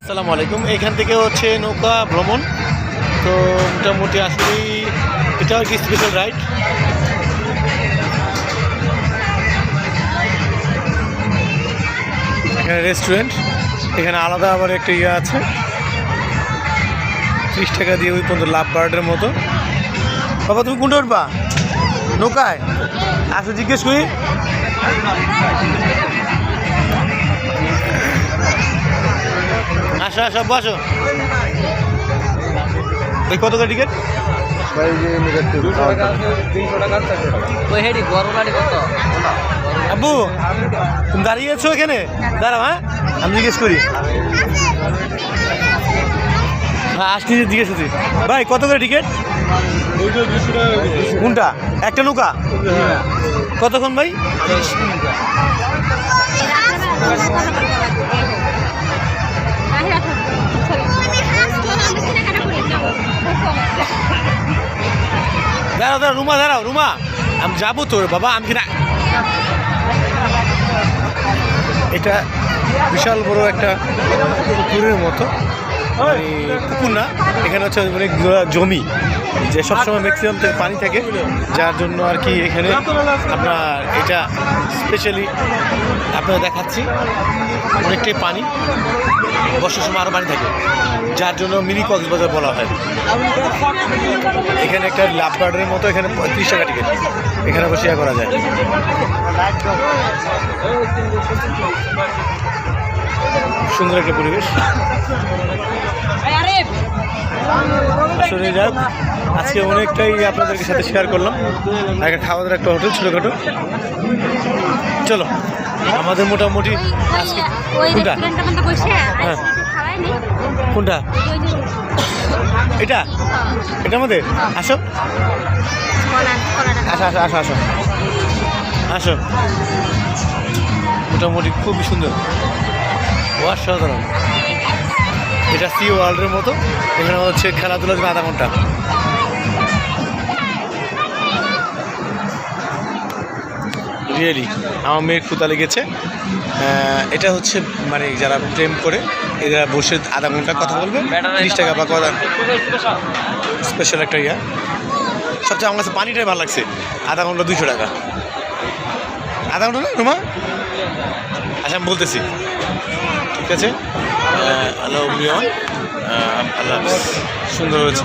আসসালামু আলাইকুম। এখান থেকে হচ্ছে নৌকা ভ্রমণ। তো মোটামুটি আসলেই এটা একটা স্পেশাল রাইড। এখানে রেস্টুরেন্ট, এখানে আলাদা আবার একটা ইয়ে আছে, 30 টাকা দিয়ে ওই পর্যন্ত লাভ বার্ডের মতো। বাবা তুমি কোনটা উঠবা? নৌকায় আসো, জিজ্ঞেস করি। আসো আসো বসো। ভাই কত করে টিকিট? আব্বু তুমি দাঁড়িয়ে আছো এখানে? দাঁড়াও, হ্যাঁ আমি জিজ্ঞেস করি। হ্যাঁ আসছি, জিজ্ঞেস করছি। ভাই কত করে টিকিট? কোনটা? একটা নৌকা কতক্ষণ ভাই? দাঁড়াও দাঁড়াও রুমা, দাঁড়াও রুমা, আমি যাবো তো বাবা। আমি কিনা এটা বিশাল বড় একটা পুকুরের মতো, মানে পুকুর না, এখানে হচ্ছে অনেক জমি, যে সবসময় ম্যাক্সিমাম পানি থাকে, যার জন্য আর কি এখানে আপনার এটা স্পেশালি আপনারা দেখাচ্ছি। অনেকটাই পানি, বর্ষার সময় আরও পানি থাকে, যার জন্য মিনি কক্সবাজার বলা হয়। এখানে একটা লাভ গার্ডের মতো, এখানে 30 টাকা টিকিট, এখানে বসে ইয়া করা যায়। সুন্দর একটা পরিবেশ। আসলে যাক, আজকে অনেকটাই আপনাদের সাথে শেয়ার করলাম। একটা খাওয়া দাওয়ার একটা হোটেল ছোটোখাটো। চলো আমাদের মোটামুটি আজকে কোনটা? হ্যাঁ কোনটা? এটা এটা আমাদের। আসো আসো আসো আসো আসো আসো। মোটামুটি খুবই সুন্দর, অসাধারণ। এটা সি ওয়ার্ল্ডের মতো, এখানে হচ্ছে খেলাধুলা দেবে আধা ঘন্টা। রিয়েলি আমার মেয়ের ক্ষুধা লেগেছে। এটা হচ্ছে মানে যারা প্রেম করে এরা বসে আধা ঘন্টা কথা বলবে, 30 টাকা বা কথা। স্পেশাল একটা ইয়া। সবচেয়ে আমার কাছে পানিটাই ভালো লাগছে। আধা ঘন্টা 200 টাকা। আধা ঘন্টা না রুমা? আচ্ছা আমি বলতেছি, ঠিক আছে। হ্যালো এভরিওয়ান, আল্লাহ সুন্দর হয়েছে।